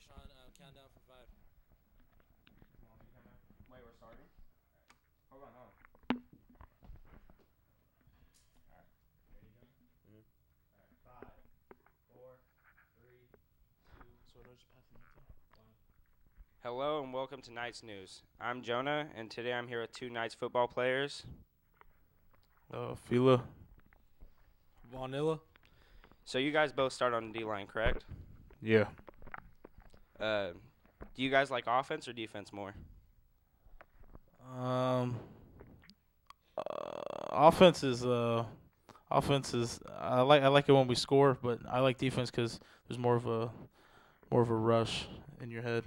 Sean. Countdown for 5. Wait, we're starting? Hold on. Alright. Ready, Jonah? Mhm. Alright. 5, 4, 3, 2, So what did you pass it to? 1. Hello and welcome to Knights News. I'm Jonah, and today I'm here with two Knights football players. Fila. Vaughn. So you guys both start on the D-line, correct? Yeah. Do you guys like offense or defense more? Um. Offense is I like it when we score, but I like defense because there's more of a rush in your head.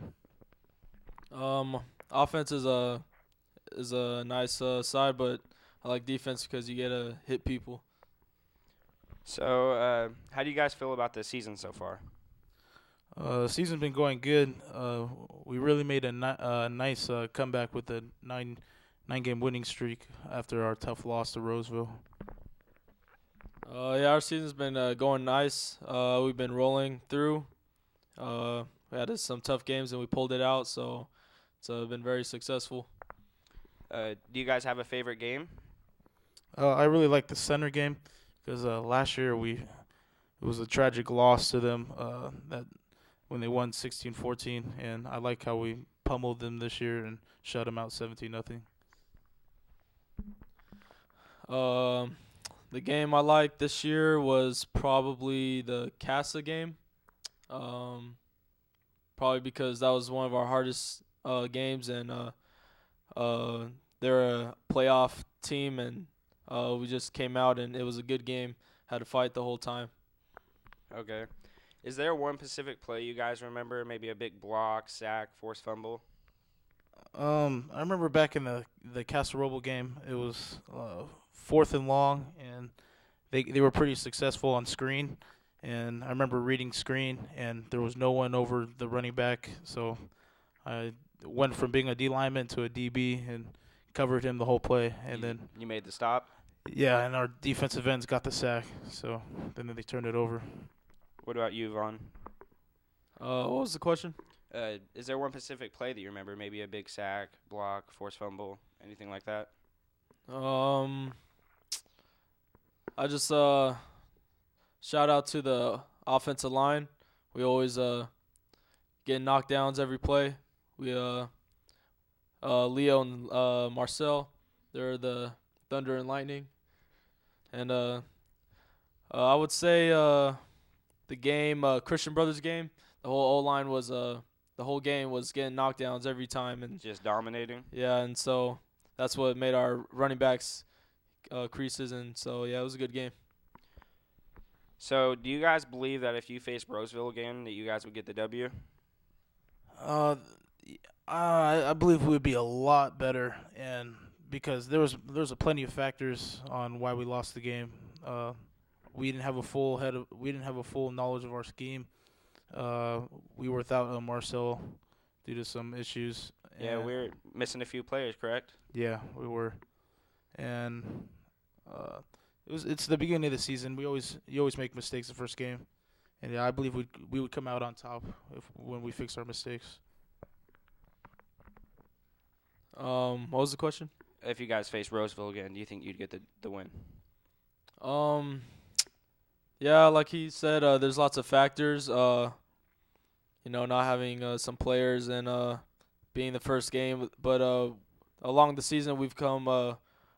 Offense is a nice side, but I like defense because you get to hit people. So how do you guys feel about this season so far? The season's been going good. We really made a nice comeback with a nine-game winning streak after our tough loss to Roseville. Yeah, our season's been going nice. We've been rolling through. We had some tough games and we pulled it out, so it's been very successful. Do you guys have a favorite game? I really like the center game because last year it was a tragic loss to them that when they won 16-14, and I like how we pummeled them this year and shut them out 17-0. The game I liked this year was probably the Casa game. Probably because that was one of our hardest games, and they're a playoff team, and we just came out and it was a good game. Had to fight the whole time. Okay. Is there one specific play you guys remember? Maybe a big block, sack, forced fumble? I remember back in the Casa Roble game, it was 4th and long, and they were pretty successful on screen. And I remember reading screen, and there was no one over the running back, so I went from being a D lineman to a DB and covered him the whole play. And then You made the stop? yeah, and our defensive ends got the sack, so then they turned it over. What about you, Vaughn? What was the question? Is there one specific play that you remember? Maybe a big sack, block, forced fumble, anything like that? I just shout out to the offensive line. We always get knockdowns every play. We Leo and Marcel, they're the Thunder and Lightning. And I would say the game, Christian Brothers game, the whole O-line was the whole game was getting knockdowns every time, and Just dominating? yeah, and so that's what made our running backs creases, and so yeah, it was a good game. So do you guys believe that if you faced Roseville again that you guys would get the W? I believe we would be a lot better, and because there was a plenty of factors on why we lost the game. We didn't have a full knowledge of our scheme. We were without Marcel due to some issues. Yeah, we're missing a few players, correct? Yeah, we were, and it's the beginning of the season. You always make mistakes the first game, and yeah, I believe we would come out on top when we fix our mistakes. What was the question? If you guys face Roseville again, do you think you'd get the win? Yeah, like he said, there's lots of factors. Not having some players and being the first game, but along the season we've come.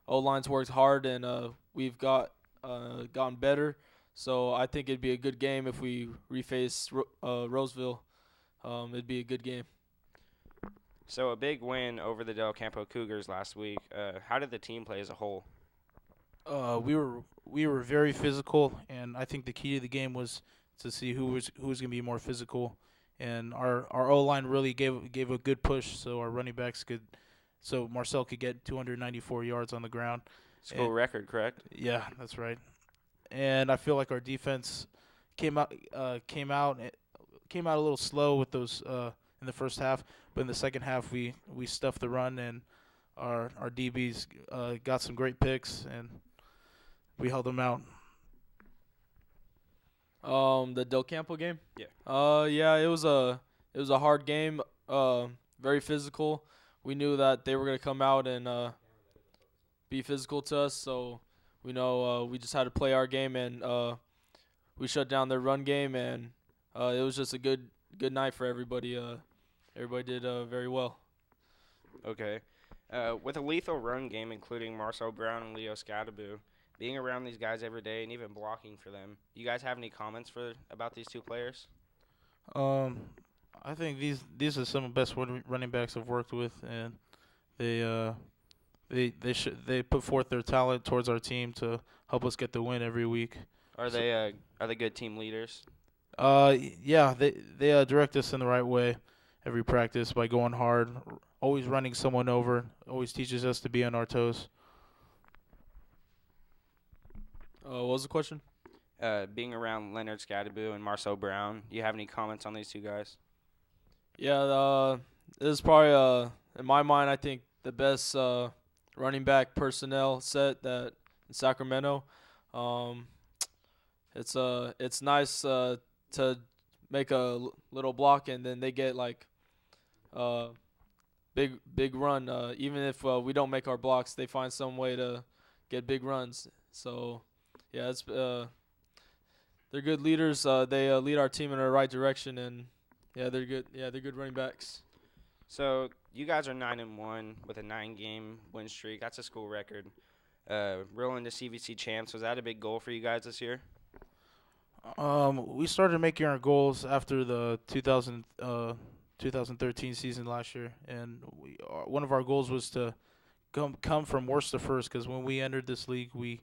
O-line's worked hard and we've gotten better. So I think it'd be a good game if we reface Roseville. It'd be a good game. So a big win over the Del Campo Cougars last week. How did the team play as a whole? We were very physical, and I think the key to the game was to see who was going to be more physical. And our O-line really gave a good push, so our running backs so Marcel could get 294 yards on the ground. School record, correct? Yeah, that's right. And I feel like our defense came out a little slow with those in the first half, but in the second half we stuffed the run, and our DBs got some great picks, and we held them out. The Del Campo game? Yeah. Yeah, it it was a hard game, very physical. We knew that they were gonna come out and be physical to us, so we know we just had to play our game, and we shut down their run game, and it was just a good night for everybody. Everybody did very well. Okay. With a lethal run game, including Marcel Brown and Leo Scadaboo, being around these guys every day and even blocking for them, do you guys have any comments about these two players? I think these are some of the best running backs I've worked with, and they put forth their talent towards our team to help us get the win every week. Are they good team leaders? Yeah, they direct us in the right way every practice by going hard, always running someone over, always teaches us to be on our toes. What was the question? Being around Leonard Scadaboo and Marcel Brown, do you have any comments on these two guys? Yeah, this is probably in my mind, I think the best running back personnel set that in Sacramento. It's nice to make a little block, and then they get like big run. Even if we don't make our blocks, they find some way to get big runs. So yeah, it's they're good leaders. They lead our team in the right direction, and yeah, they're good. Yeah, they're good running backs. So you guys are 9-1 with a 9-game win streak. That's a school record. Rolling to CVC champs, was that a big goal for you guys this year? We started making our goals after the 2013 season last year, and one of our goals was to come from worst to first. Because when we entered this league, we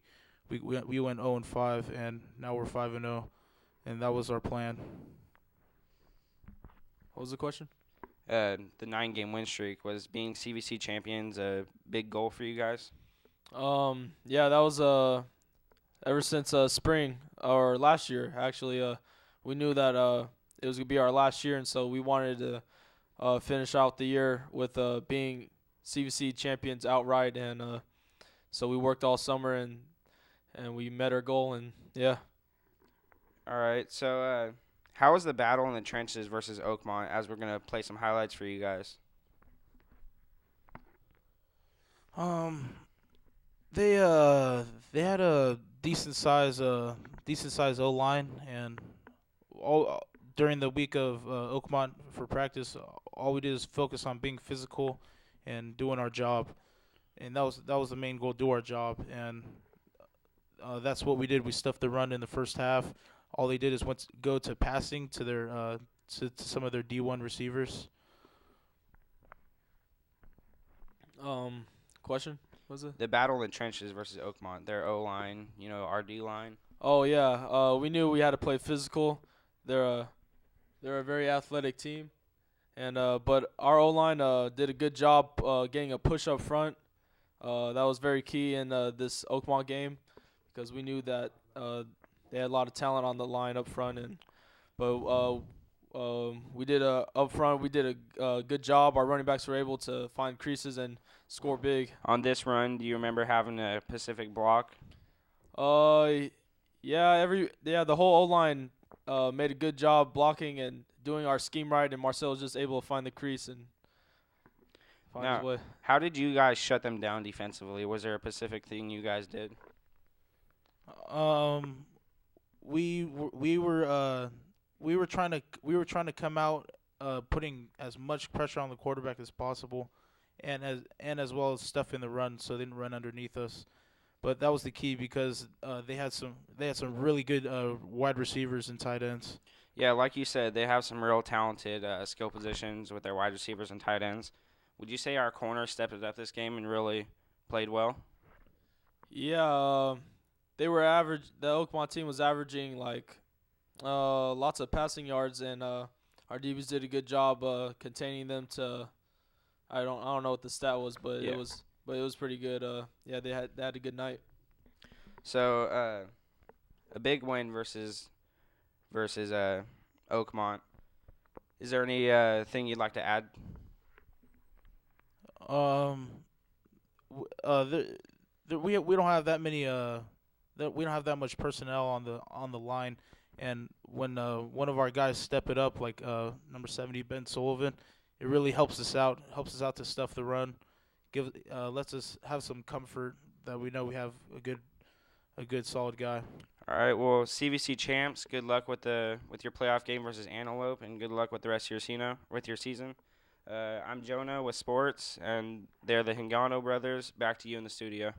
went 0-5, and now we're 5-0, and that was our plan. What was the question? The 9-game win streak, was being CVC champions a big goal for you guys? Yeah, that was ever since spring or last year actually. We knew that it was gonna be our last year, and so we wanted to finish out the year with being CVC champions outright, and so we worked all summer and we met our goal, and yeah. All right, so how was the battle in the trenches versus Oakmont, as we're going to play some highlights for you guys? They had a decent size O-line, and all during the week of Oakmont for practice, all we did is focus on being physical and doing our job, and that was the main goal: do our job, and that's what we did. We stuffed the run in the first half. All they did is go to passing to their to some of their D1 receivers. Question? What was it? The battle in the trenches versus Oakmont, their O-line, our D-line. Oh yeah. We knew we had to play physical. They're a very athletic team, and but our O-line did a good job getting a push up front. That was very key in this Oakmont game, because we knew that they had a lot of talent on the line up front, but we did up front. We did a good job. Our running backs were able to find creases and score big. On this run, do you remember having a Pacific block? Yeah, the whole O-line made a good job blocking and doing our scheme right, and Marcel was just able to find the crease and find his way. How did you guys shut them down defensively? Was there a specific thing you guys did? We were trying to come out putting as much pressure on the quarterback as possible, and as well as stuff in the run, so they didn't run underneath us. But that was the key, because they had some really good wide receivers and tight ends. Yeah, like you said, they have some real talented skill positions with their wide receivers and tight ends. Would you say our corner stepped it up this game and really played well? Yeah, they were average. The Oakmont team was averaging like lots of passing yards, and our DBs did a good job containing them to. I don't know what the stat was, but yeah. it was pretty good. Yeah, they had a good night. So a big win versus Oakmont. Is there any thing you'd like to add? We don't have that many we don't have that much personnel on the line, And when one of our guys step it up, like number 70 Ben Sullivan, it really helps us out. Helps us out to stuff the run. Lets us have some comfort that we know we have a good solid guy. All right, well, CVC champs, good luck with your playoff game versus Antelope, and good luck with the rest of your season. I'm Jonah with sports, and they're the Hingano brothers. Back to you in the studio.